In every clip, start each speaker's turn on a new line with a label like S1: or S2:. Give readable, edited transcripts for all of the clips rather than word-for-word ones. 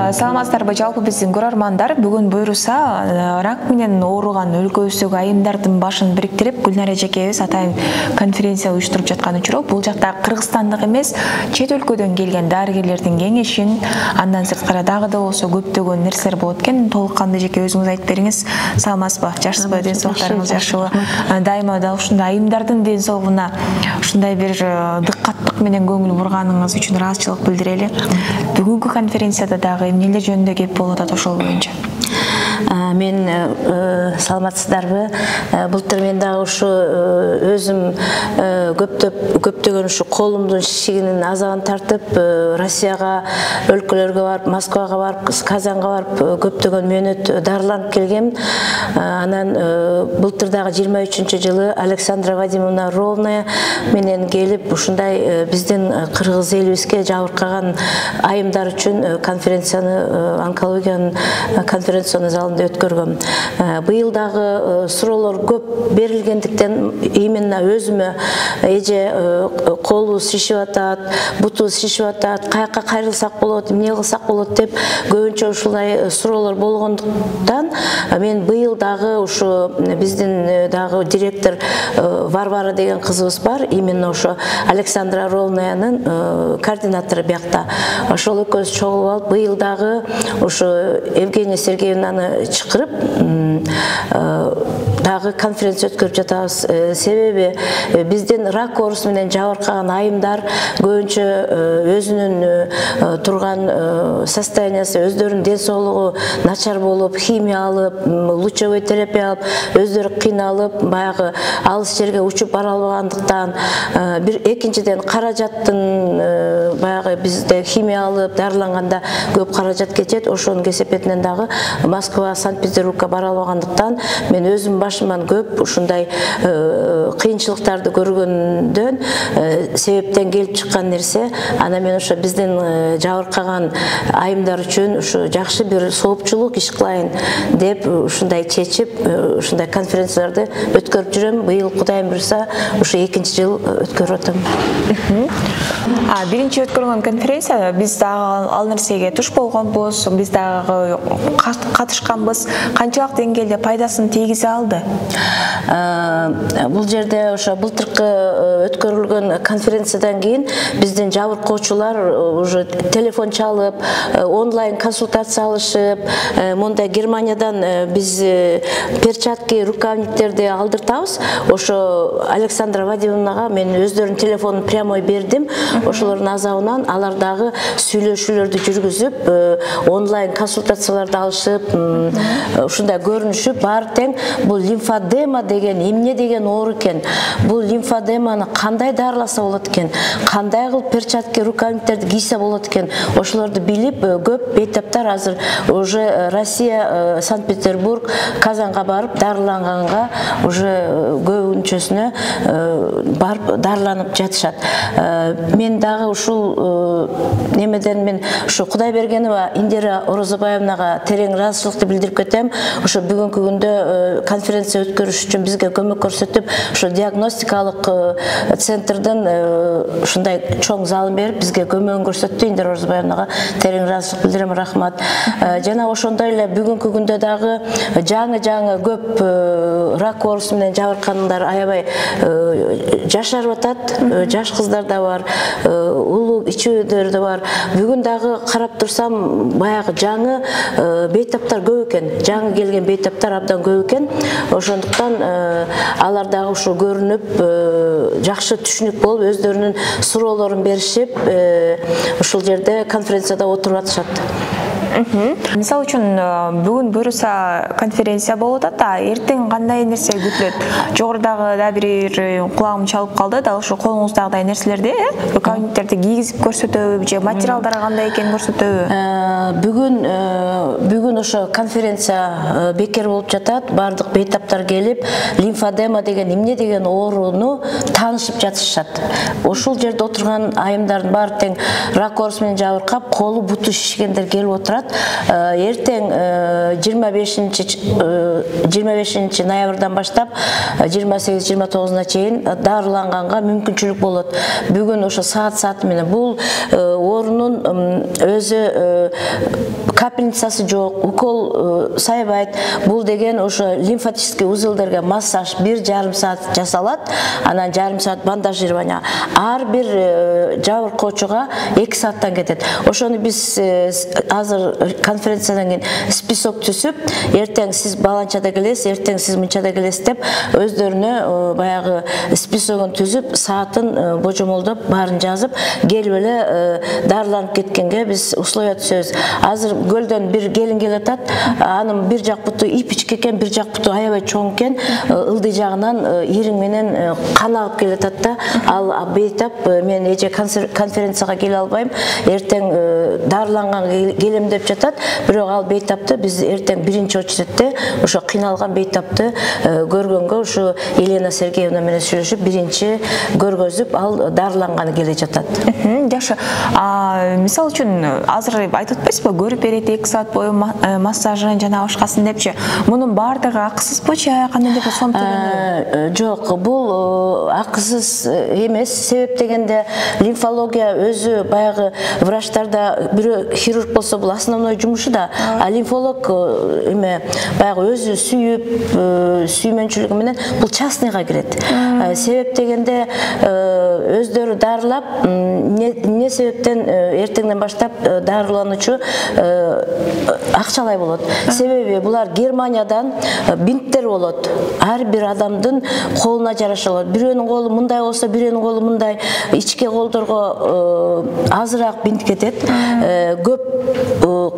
S1: Саламатсыздарбы, жалпы биздин көрөрмандар бүгүн буйруса рак менен ооруган өлкөбүздөгү айымдардын башын бириктирип Гүлнар эжекебиз атайын конференция уюштуруп жаткан учуру. Бул жакта кыргызстандык эмес, чет өлкөдөн келген дарыгерлердин кеңешин, андан сырткары дагы да болсо көптөгөн нерселер болот экен. Толук кандуу эжеке өзүңүз айтып бериңиз. Саламатсызбы, жакшысызбы, ден соолуктарыңыз жакшыбы? Дайыма да ушундай айымдардын ден соолугуна ушундай бир дыккаттык менен көңүл бурганыңыз үчүн ыраазычылык билдирели. Бүгүнкү конференцияда дагы эмнелер жөнүндө кеп болуп атат ошол боюнча?
S2: Мен саламатсыздарбы? Былтыр мен дагы ушу өзүм көптөгөн ушу колумдун шишигинин азабын тартып Россияга, өлкөлөргө барып, Москвага барып, Казанга барып көптөгөн мөөнөт дарыланып келгем. Анан былтыр дагы 23-жылы Александра Вадимовна Ровная менен келип ушундай биздин кыргыз элибизге жабыркаган айымдар үчүн конференцияны, онкологиянын конференциянын залында өткөргөм. Быйыл дагы суроолор көп берилгендиктен именно өзүмө эже колу шишип атат, буту шишип атат, каяка кайрылсак болот, эмне кылсак болот деп көбүнчө ушулай суроолор болгондуктан мен быйыл дагы ушу биздин дагы директор Варвара деген кызыбыз бар, именно ошо Александра Ровнаянын координатору биякта. Ошол экөөбүз чогулуп алып, быйыл дагы ушу Евгения Сергеевнаны чакырып дагы конференция өткөрүп жатабыз. Себеби биздин рак оорусу менен жабыркаган айымдар көбүнчө өзүнүн турган состояниясы, өздөрүнүн ден соолугу начар болуп, химия алып, лучевой терапия алып, өздөрү кыйналып, баягы алыс жерге учуп бара албагандыктан, бир экинчиден каражаттын баягы бизде химия алып, дарыланганда көп каражат кетет. Ошонун кесепетинен дагы Москва, Санкт-Петербургка бара албагандыктан мен өзүм башыман көп ушундай кыйынчылыктарды көргөндөн себептен келип чыккан нерсе. Ана мен ошо биздин жабыркаган айымдар үчүн ушу жакшы бир соопчулук иш кылайын деп ушундай чечип, ушундай конференцияларды өткөрүп жүрөм. Быйыл Кудайым буйруса ушу 2-жыл өткөрүп атам.
S1: Биринчи өткөрүлгөн конференция биз дагы ал нерсеге туш болгонбуз, биз дагы катышканбыз. Канчалык деңгээлде пайдасын тийгизе алды?
S2: Бул жерде ошо былтыркы өткөрүлгөн конференциядан кийин биздин жабыркоочулар уже телефон чалып, онлайн консультация алышып, мондай Германиядан биз перчатки, рукавниктерди алдыртабыз. Ошо Александра Вадимовнага мен өздөрүнүн телефонун прямой бердим. Ошолордун азабынан алар дагы сүйлөшүүлөрдү жүргүзүп, онлайн консультацияларды алышып, ушундай көрүнүшүп, баары тең бул лимфодема деген эмне деген оору экен, бул лимфодеманы кандай дарыласа болот экен, кандай кылып перчатки, рукавниктерди кийсе болот экен, ошолорду билип көп бейтаптар азыр уже Россия, Санкт-Петербург, Казанга барып дарыланганга уже көбүнчөсүнө барып дарыланып жатышат. Мен дагы ушул немеден мен ушу Кудайбергенова Индира Орозобаевнага терең ыраазычылыкты билдирип кетем. Ошо бүгүнкү күндө конференция өткөрүш үчүн бизге көмөк көрсөтүп, ошо диагностикалык центрдин ушундай чоң залын берип бизге көмөгүн көрсөттү. Индира Орозобаевнага терең ыраазычылык билдирем, рахмат. Жана ошондой эле бүгүнкү күндө дагы жаңы көп рак оорусу менен жабыркагандар аябай жашарып атат. Жаш кыздар да бар, улуу ичүүдөр да бар. Бүгүн дагы карап турсам, баягы жаңы бейтаптар көп экен. Жаңы келген бейтаптар абдан көп экен. Ошондуктан алар дагы ушу көрүнүп, жакшы түшүнүк болуп, өздөрүнүн суроолорун беришип, ушул жерде конференцияда отуруп атышат.
S1: Мисалы үчүн бүгүн буйруса конференция болуп атат, эртең кандай нерсе күтүлөт? Жогорудагы да бир кулагым чалып калды, дал ошо колуңуздагыдай нерселерди, рукавниктерди кийгизип көрсөтөбү же материалдар кандай экенин көрсөтөбү?
S2: Бүгүн ошо конференция бекер болуп жатат. Бардык бейтаптар келип, лимфодема деген эмне деген ооруну таанышып жатышат. Ошол жерде отурган айымдардын баары тең рак оорусу менен жабыркап, колу буту шишигендер келип отурат. турат. Эртең 25 ноябрдан баштап 28-29 чейин дарыланганга мүмкүнчүлүк болот. Бүгүн ошо саат менен бул орунун өзү капельницасы жок, укол сайбайт. Бул деген ошо лимфатический узелдерге массаж 1,5 саат жасалат, анан жарым саат бандажирование. Ар бир жабыркоочуга 2 сааттан кетет. Ошону биз азыр конференциядан кийин список түзүп, эртең сиз баланчада келесиз, эртең сиз мынчада келесиз деп өздөрүнө баягы списогун түзүп, саатын божомолдоп, баарын жазып, келип эле дарыланып кеткенге биз условия түзөбүз. Азыр көлдөн бир келин келатат, анын бир жак буту ипичке экен, бир жак буту аябай чоң экен, ылдый жагынан ириң менен кан агып келатат да, ал бейтап мен эже конференцияга келе албайм, эртең дарыланган келем деп жатат, бирок ал бейтапты биз эртең биринчи очередте ошо кыйналган бейтапты көргөнгө ошо Елена Сергеевна менен сүйлөшүп биринчи көргөзүп, ал дарыланганы келе жатат.
S1: Жакшы. Мисалы үчүн азыр айтып атпайсызбы, көрүп берет 2 саат бою массажын жана башкасын депчи. Мунун баардыгы акысызбы же кандай деп сом төлөнөбү?
S2: Жок, бул акысыз эмес. Себеп дегенде лимфология өзү баягы врачтарда бирөө хирург болсо бул основной жумушу да, а лимфолог эме баягы өзү сүймөнчүлүгү менен бул частныйга кирет. Себеп дегенде өздөрү дарылап, эмне себептен эртеңден баштап дарылануучу акчалай болот. Себеби булар Германиядан бинттер болот. Ар бир адамдын колуна жараша болот. Бирөөнүн колу мындай болсо, бирөөнүн колу мындай, ичке колдорго азыраак бинт кетет. Көп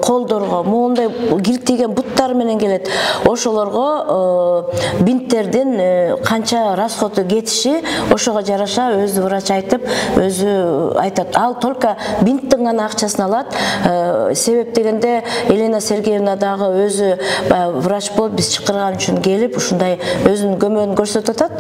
S2: колдорго моундай киртиген буттар менен келет. Ошолорго бинттердин канча расходу кетиши, ошого жараша өзү врач айтып, өзү айтат. Ал только бинттин гана акчасын алат. Себеп дегенде Елена Сергеевна дагы өзү врач болуп биз чакырган үчүн келип, ушундай өзүнүн көмөгүн көрсөтүп атат.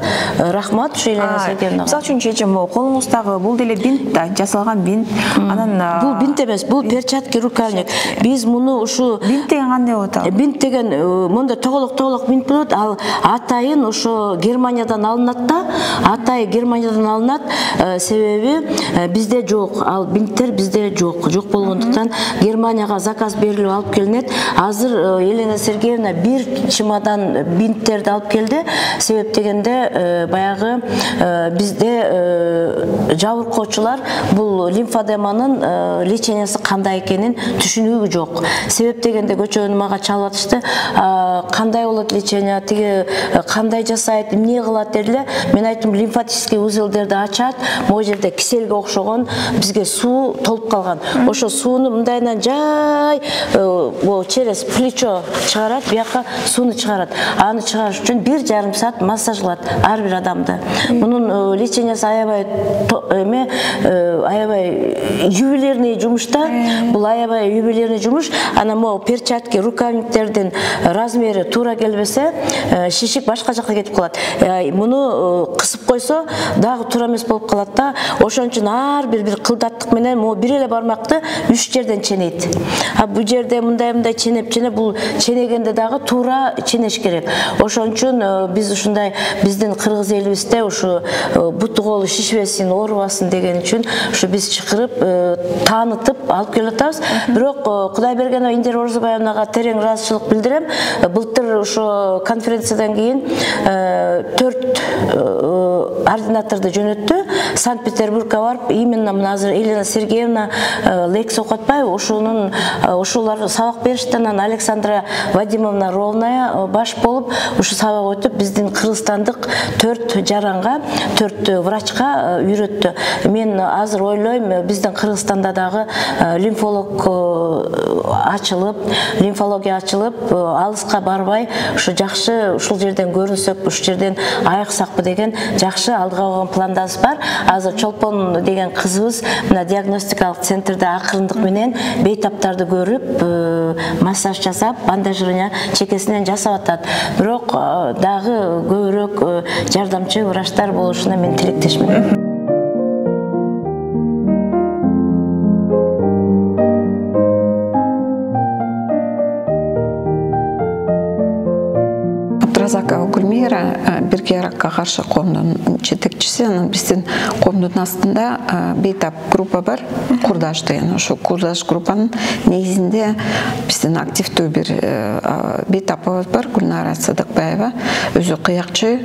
S2: Рахмат ушу Елена Сергеевнага.
S1: Мисалы үчүн чечим, колуңуздагы бул деле бинт да, жасалган бинт. Анан
S2: бул бинт эмес, бул перчатки, рукавник. Биз муну ушу
S1: бинт деген кандай болот?
S2: Бинт деген монда тоголок бинт болот. Ал атайын ошо Германиядан алынат да, атайы Германиядан алынат. Себеби бизде жок, ал бинттер бизде жок. Жок болгондуктан Германияга заказ берилип алып келинет. Азыр Елена Сергеевна бир чемодан бинттерди алып келди. Себеп дегенде баягы бизде жабыркоочулар бул лимфодеманын лечениясы кандай экенин түшүнүүгү жок. Себеп дегенде көчөнү мага чалып атышты. Кандай болот лечения, тиги кандай жасайт, эмне кылат дедиле. Мен айттым, лимфатический узелдерди ачат. Могу жерде киселге окшогон бизге суу толуп калган. Ошо сууну мындайынан жай через плечо чыгарат, бияка сууну чыгарат. Аны чыгарыш үчүн 1,5 саат массаж кылат ар бир адамды. Мунун лечениясы аябай ювелирный жумушта. Бул аябай ювелирный жумуш. Анан могу перчатки, рукавниктердин размери туура келбесе, шишик башка жакка кетип калат. Муну кысып койсо дагы туура эмес болуп калат да. Ошон үчүн ар бир кылдаттык менен могу бир эле бармакты 3 жерден ченейт. Бул жерде мындай ченеп бул ченегенде дагы туура ченеш керек. Ошон үчүн биз ушундай биздин кыргыз элибизде ушу буту колу шишпесин, оорубасын деген үчүн ушу биз чакырып таанытып алып келип атабыз. Бирок Кудайбергенова Индира Орзубаевнага терең ыраазычылык билдирем. Былтыр ошо конференциядан кийин 4 ординаторду жөнөттү. Санкт-Петербургга барып, именно мына азыр Елена Сергеевна лекция окуп атпайбы? Ошолар сабак беришти. Анан Александра Вадимовна Ровная баш болуп, ушу сабак өтүп, биздин кыргызстандык 4 жаранга, 4 врачка үйрөттү. Мен азыр ойлойм, биздин Кыргызстанда дагы лимфология ачылып, алыска барбай, ушу жакшы ушул жерден көрүнсөк, ушул жерден айыксакпы деген жакшы алдыга койгон пландабыз бар. Азыр Чолпон деген кызыбыз мына диагностикалык центрде акырындык менен бейтаптарды көрүп, массаж жасап, бандажирование чекесинен жасап атат. Бирок дагы көбүрөөк жардамчы врачтар болушуна мен тилектешмин.
S3: жүйке ракка каршы коомдун жетекчиси. Анан биздин коомдун астында бейтап группа бар, курдаш деген. Ошо курдаш группанын негизинде биздин активдүү бир бейтапыбыз бар, Гүлнара Садыкбаева. Өзү кыякчы,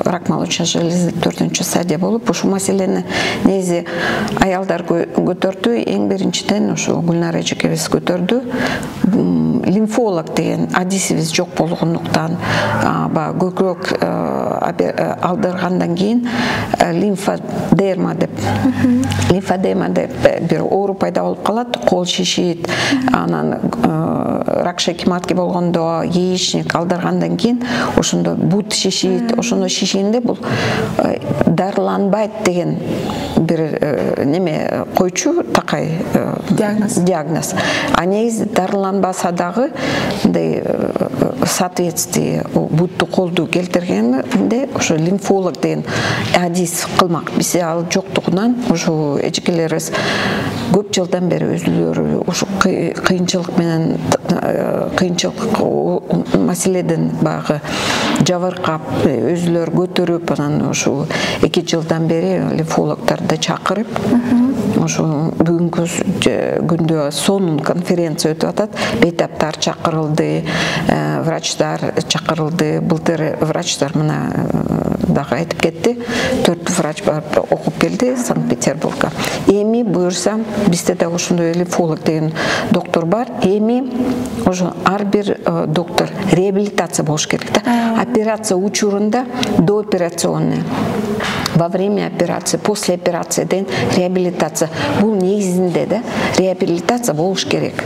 S3: рак молочной железы 4-чү стадия болуп, ушул маселени негизи аялдар көтөрдү. Эң биринчиден ошо Гүлнара эжекебиз көтөрдү. Лимфолог деген адисибиз жок болгондуктан, көкүрөк алдыргандан кийин лимфодерма деп бир оору пайда болуп калат, кол шишит, анан рак шейки матки болгондо, яичник алдыргандан кийин ошондо бут шишит, ошондо шишинде бул дарыланбайт деген бир неме койчу такай диагноз. А негизи дарыланбаса дагы мындай соответствие бутту колду келтиргенде ошо лимфолог деген адис кылмак. Бизде ал жоктугунан ошо эжекелерибиз көп жылдан бери өзүлөрү ошо кыйынчылык менен маселеден багы жабыркап өзүлөрү көтөрүп, анан ошо 2 жылдан бери лимфологдорду чакырып, ошо бүгүнкү күндө сонун конференция өтүп атат. Бейтаптар чакырылды, врачтар чакырылды. Былтыр врачтар мына дагы айтып кетти. 4 врач барып окуп келди Санкт-Петербургга. Эми буюрса бизде да ошондой лимфолог деген доктор бар. Эми ошо ар бир доктор реабилитация болуш керек да. Операция учурунда, дооперационный, во время операции, после операции деген реабилитация. Бул негизинде да реабилитация болуш керек.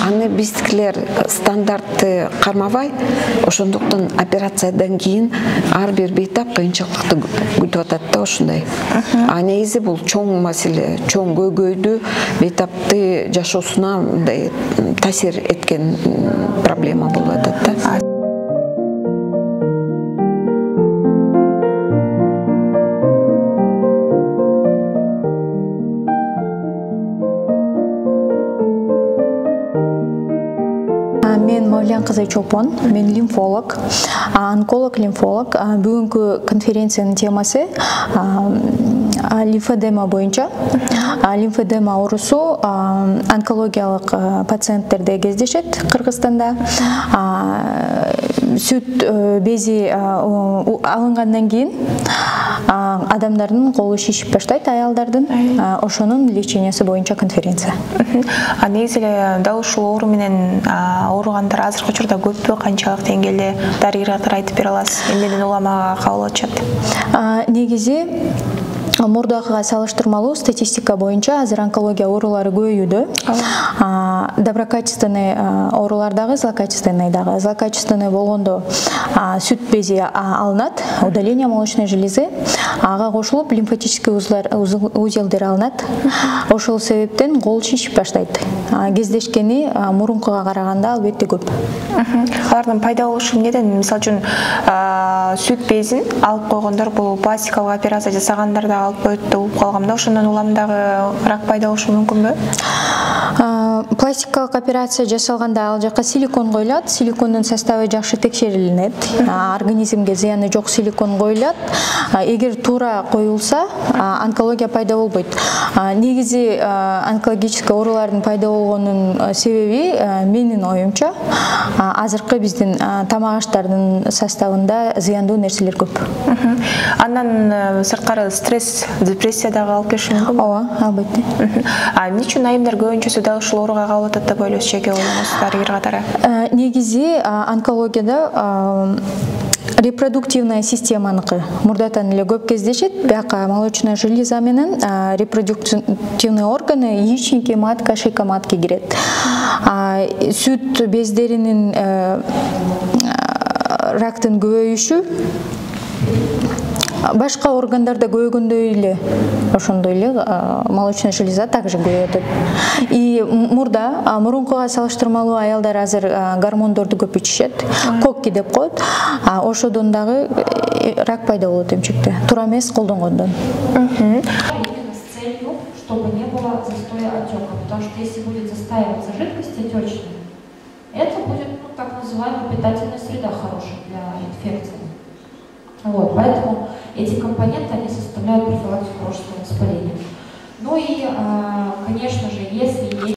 S3: Аны биздикилер стандартты кармабай, ошондуктан операциядан кийин ар бир бейтап кыйынчылыкты күтүп атат да ошондой. А негизи бул чоң маселе, чоң көйгөйдү бейтапты жашоосуна мындай таасир эткен проблема болуп атат да.
S4: Мен Мавлян кызы Чолпон, мен лимфолог, онколог-лимфолог. Бүгүнкү конференциянын темасы лимфодема боюнча. Лимфодема оорусу онкологиялык пациенттерде кездешет Кыргызстанда. Сүт бези алынгандан кийин адамдардын колу шишип баштайт, аялдардын. Ошонун лечениясы боюнча конференция.
S1: Негизи эле дал ушул оору менен ооругандар азыркы учурда көппү, канчалык деңгээлде дарыгерлер айтып бере аласыз? Эмнеден уламага кабыл атышат?
S4: Негизи мурдакыга салыштырмалуу статистика боюнча азыр онкология оорулары көбөйүүдө. Доброкачественный оорулардагы, злокачественный дагы. Злокачественный болгондо сүт бези алынат, удаление молочной железы, ага кошулуп лимфатический узелдер алынат. Ошол себептен кол шишип баштайт. Кездешкени мурункуга караганда албетте көп.
S1: Алардын пайда болушу эмнеден? Мисалы үчүн сүт безин алып койгондор бул пластикалык операция жасагандарда алып коет деп угуп калгам да, ошондон улам дагы рак пайда болушу мүмкүнбү?
S4: Пластикалык операция жасалганда ал жака силикон коюлат. Силикондун составы жакшы текшерилинет. Организмге зыяны жок силикон коюлат. Эгер туура коюлса, онкология пайда болбойт. Негизи онкологический оорулардын пайда болгонунун себеби менин оюмча азыркы биздин тамак аштардын составында зыяндуу нерселер көп.
S1: Андан сырткары стресс, депрессия дагы алып келиши мүмкүнбү?
S4: Ооба, албетте.
S1: Эмне үчүн айымдар көбүнчөсү дагы ушул ооруга кабылып атат деп ойлойсуз, жеке оюңуз дарыгер катары?
S4: Негизи онкологияда репродуктивная системаныкы мурдатан эле көп кездешет. Бияка молочная железа менен репродуктивный органы, яичники, матка, шейка матки кирет. Сүт бездеринин рактын көбөйүшү башка органдарда көбөйгөндөй эле ошондой эле молочная железа также көбөйөт. И мурункуга салыштырмалуу аялдар азыр гормондорду көп ичишет, кокки деп коет. Ошодон дагы рак пайда болот эмчекте. Туура эмес колдонгондон.
S5: С целью, чтобы не было застоя отека, потому что если будет застаиваться жидкость отечная, это будет, так называемая питательная среда хорошая для инфекции. Вот, поэтому эти компоненты, они составляют профилактику множественного воспаления. Ну и, конечно же, если есть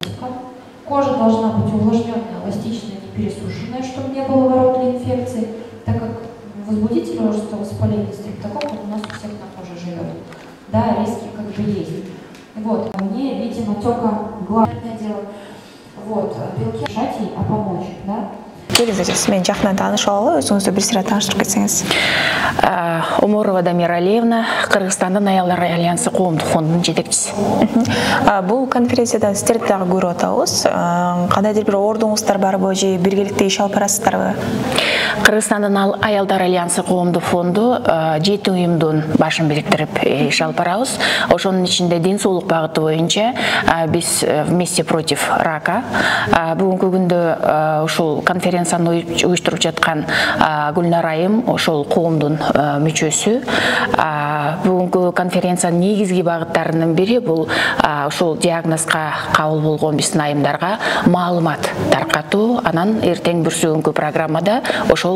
S5: кожа должна быть увлажненная, эластичная, не пересушенная, чтобы не было ворот для инфекции, так как возбудитель множественного воспаления стрептококк у нас у всех на коже живет. Да, риски как бы есть. Вот, мне, видимо, отека главное дело. Вот, белки решать ей, а помочь, да?
S1: Келіңіздер, мен жақынан таныш алалы, өзіңізді бір сірі таныстырып кетсеңіз.
S6: Уморова Дамира Алиевна, Қырғызстанның Аялдар альянсы қоғамдық фондының жетекшісі.
S1: Бұл конференциядан сіздерді дағы көріп отырсыз. Қандайдыр бір ордыңыздар бар бо же біргелікте иш алып барасыздар бы?
S6: Қырғызстанның Аялдар альянсы қоғамдық фонду 7 ұйымдың башын біріктіріп иш алып барабыз. Ошонун ичинде денсаулык багыты боюнча биз вместе против рака. Бүгүнкү күндө ушул конференцияны уюштуруп жаткан Гүлнар Айым ошол коомдун мүчөсү. Бүгүнкү конференциянын негизги багыттарынын бири бул ошол диагнозго кабыл болгон биздин айымдарга маалымат таркатуу, анан эртең бүрсүгүнкү программада ошол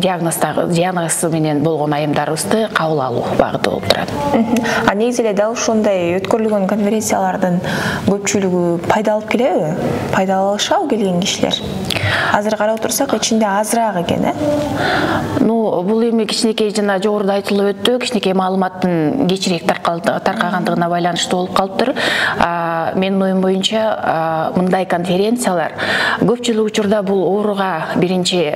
S6: диагноз менен болгон айымдарыбызды кабыл алуу багыты болуп турат.
S1: А негизи эле дал ушундай өткөрүлгөн конференциялардын көпчүлүгү пайда алып келеби? Пайда алышабы келген кишилер? Азыр карап турсак, ичинде азыраак экен,
S6: Ну, бул эми кичинекей жана жогоруда айтылып өттү, кичинекей маалыматтын кечирээк таркагандыгына байланыштуу болуп калыптыр. Менин оюм боюнча мындай конференциялар көпчүлүк учурда бул ооруга биринчи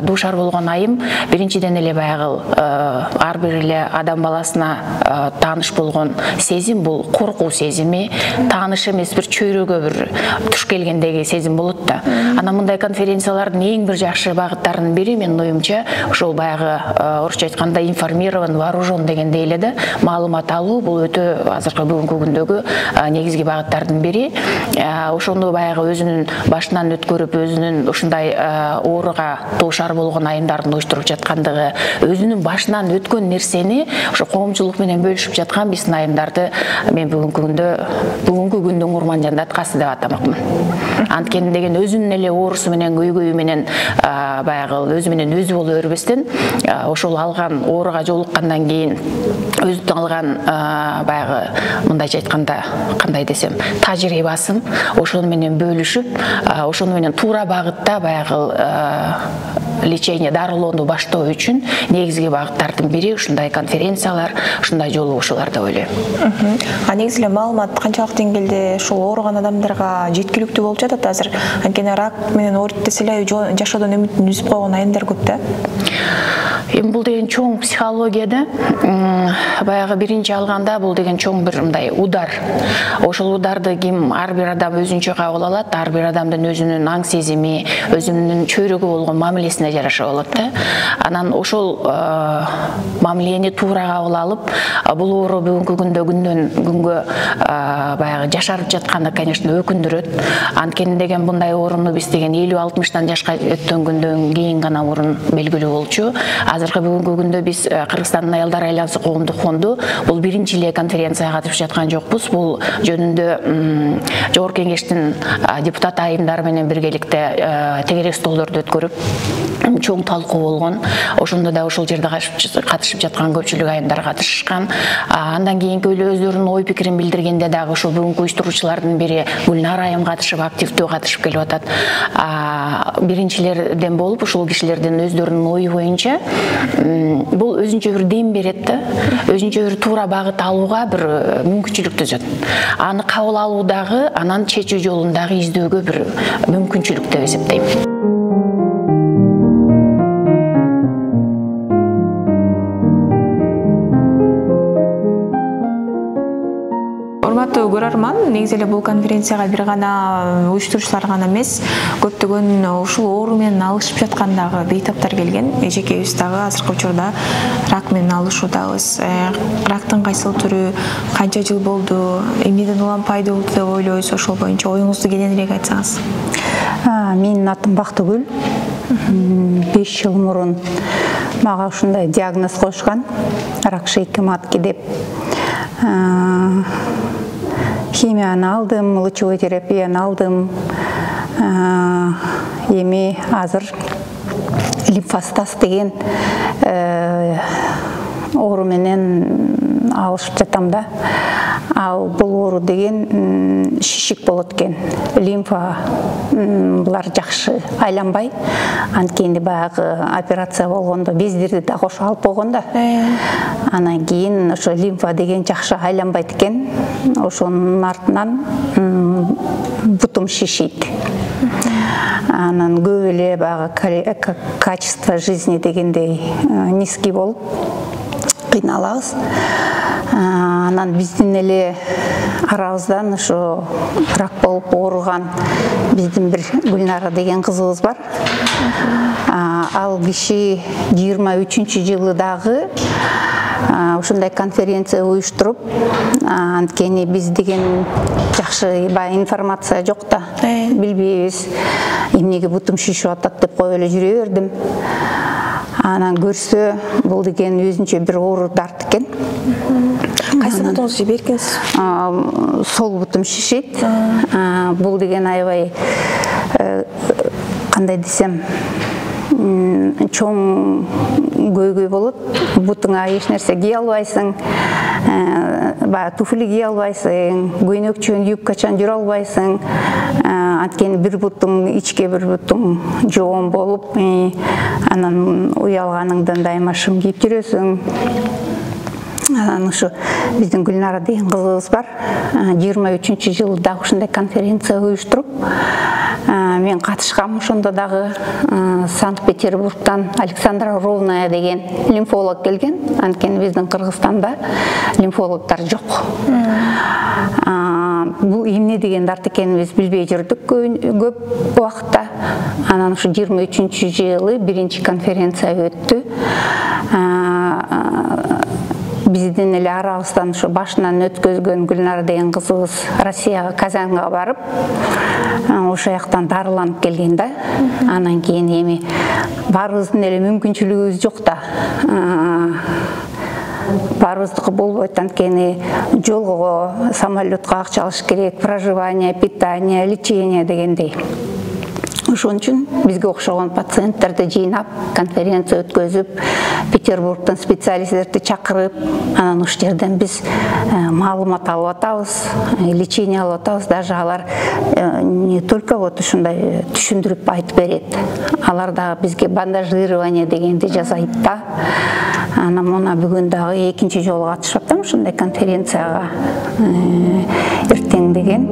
S6: дуушар болгон айым биринчиден эле баягы ар бир эле адам баласына тааныш болгон сезим бул коркуу сезими, тааныш эмес бир чөйрөгө бир туш келгендеги сезим болот да. Анан мындай конференциялардын эң бир жакшы багыттарынын бири менин оюмча ошол баягы орусча айтканда информирован, вооружен дегендей эле да маалымат алуу бул өтө азыркы бүгүнкү күндөгү негизги багыттардын бири. Ошону баягы өзүнүн башынан өткөрүп, өзүнүн ушундай ооруга дуушар болгон айымдардын уюштуруп жаткандыгы, өзүнүн башынан өткөн нерсени ошо коомчулук менен бөлүшүп жаткан биздин айымдарды мен бүгүнкү күндүн курман даткасы деп атамакмын. Анткени деген өзүнүн эле оорусу менен көйгөйү менен баягы өзү менен өзү боло бербестен ошол алган ооруга жолуккандан кийин өзүнүн алган баягы мындайча айтканда кандай десем тажрыйбасын ошону менен бөлүшүп, ошону менен туура багытта баягы лечение дарылоону баштоо үчүн негизги багыттардын бири ушундай конференциялар, ушундай жолугушуулар деп ойлойм.
S1: А негизи эле маалымат канчалык деңгээлде ушул ооруган адамдарга жеткиликтүү болуп жатат азыр? Анткени рак менен ооруп десе эле жашоодон үмүтүн үзүп койгон айымдар көп да.
S6: Эми бул деген чоң психологияда баягы биринчи алганда бул деген чоң бир мындай удар. Ошол ударды ким ар бир адам өзүнчө кабыл алат, ар бир адамдын өзүнүн аң сезими, өзүнүн чөйрөгү болгон мамилесине жараша болот да. Анан ошол мамилени туура кабыл алып, бул оору бүгүнкү күндө күндөн күнгө баягы жашарып жатканы, конечно, өкүндүрөт. Анткени деген мындай ооруну биз деген 50-60 жашка өткөн күндөн кийин гана мурун белгилүү болчу. Азыркы бүгүнкү күндө биз Кыргызстандын Аялдар альянсы коомдук фонду бул биринчи эле конференцияга катышып жаткан жокпуз. Бул жөнүндө Жогорку Кеңештин депутат айымдары менен биргеликте тегерек столдорду өткөрүп чоң талкуу болгон. Ошондо да ошол жерде катышып жаткан көпчүлүк айымдар катышышкан. Андан кийинки өздөрүнүн ой пикирин билдиргенде дагы ошол бүгүнкү уюштуруучулардын бири Гүлнар Айым катышып, активдүү катышып келип атат. Биринчилерден болуп ушул кишилердин өздөрүнүн ою боюнча бул өзүнчө бир дем берет да, өзүнчө бир туура багыт алууга бир мүмкүнчүлүк түзөт. Аны кабыл алуудагы, анан чечүү жолундагы издөөгө бир мүмкүнчүлүк деп эсептейм.
S1: Урматтуу көрөрман, негизи эле бул конференцияга бир гана уюштуруучулар гана эмес, көптөгөн ушул оору менен алышып жаткандагы бейтаптар келген. Эжекебиз дагы азыркы учурда рак менен алышуудабыз. Рактын кайсыл түрү, канча жыл болду, эмнеден улам пайда болду деп ойлойсуз? Ошол боюнча оюңузду кененирээк айтсаңыз.
S7: Менин атым Бактыгүл. 5 жыл мурун мага ушундай диагноз коюшкан, рак шейки матки деп. Химияны алдым, лучевой терапияны алдым. Эми азыр лимфостаз деген оору менен алышып жатам да. Ал бул оору деген шишик болот экен. Лимфа булар жакшы айланбай, анткени баягы операция болгондо бездерди да кошо алып койгон да. Анан кийин ошо лимфа деген жакшы айланбайт экен. Ошонун артынан бутум шишийт. Анан көп эле баягы качество жизни дегендей низкий болуп кыйналабыз. Анан биздин эле арабыздан ошо рак болуп ооруган биздин бир Гүлнара деген кызыбыз бар. Ал киши 23-жылы дагы ушундай конференция уюштуруп, анткени биз деген жакшы информация жок да, билбейбиз, эмнеге бутум шишип атат деп коюп эле жүрө бердим. Анан көрсө, бул деген өзүнчө бир оору дарт экен.
S1: Кайсы атыңыз жеп эркинсиз?
S7: Сол бутум шишийт. Бул деген аябай кандай десем, чоң көйгөй болот. Бутуңа эч нерсе кие албайсың, туфли кие албайсың, көйнөкчөн юбкачан жүрө албайсың. Анткени бир бутуң ичке, бир бутуң жоон болуп, анан уялганыңдан дайыма шым кийип жүрөсүң. Анан ушу биздин Гүлнара деген кызыбыз бар. 23-жылы дагы ушундай конференция уюштуруп, мен катышкам. Ошондо дагы Санкт-Петербургтан Александра Ровная деген лимфолог келген. Анткени биздин Кыргызстанда лимфологдор жок. Бул эмне деген дарт экенин биз билбей жүрдүк көп убакытта. Анан ушу 23-жылы биринчи конференция өттү. Биздин эле арабыздан ушу башынан өткөзгөн Гүлнара деген кызыбыз Россияга, Казанга барып, ошо жактан дарыланып келген да. Анан кийин эми баарыбыздын эле мүмкүнчүлүгүбүз жок да. Баарыбыздыкы болбойт, анткени жолго, самолетко акча алыш керек, проживание, питание, лечение дегендей. Ошон үчүн бизге окшогон пациенттерди жыйнап, конференция өткөзүп, Петербургтан специалисттерди чакырып, анан ушул жерден биз маалымат алып атабыз, лечение алып атабыз. Даже алар не только вот ушундай түшүндүрүп айтып берет. Алар дагы бизге бандажирование дегенди жасайт да. Анан мына бүгүн дагы экинчи жолу катышып атам ушундай конференцияга. Эртең деген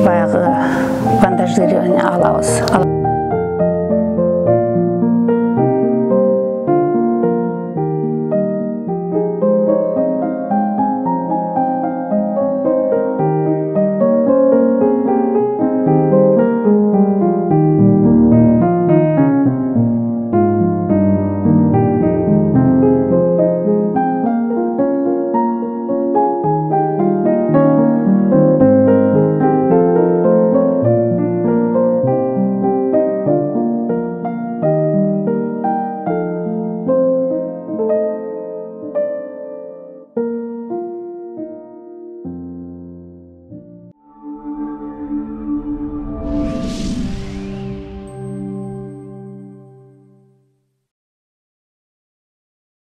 S7: баягы бандажирование алабыз.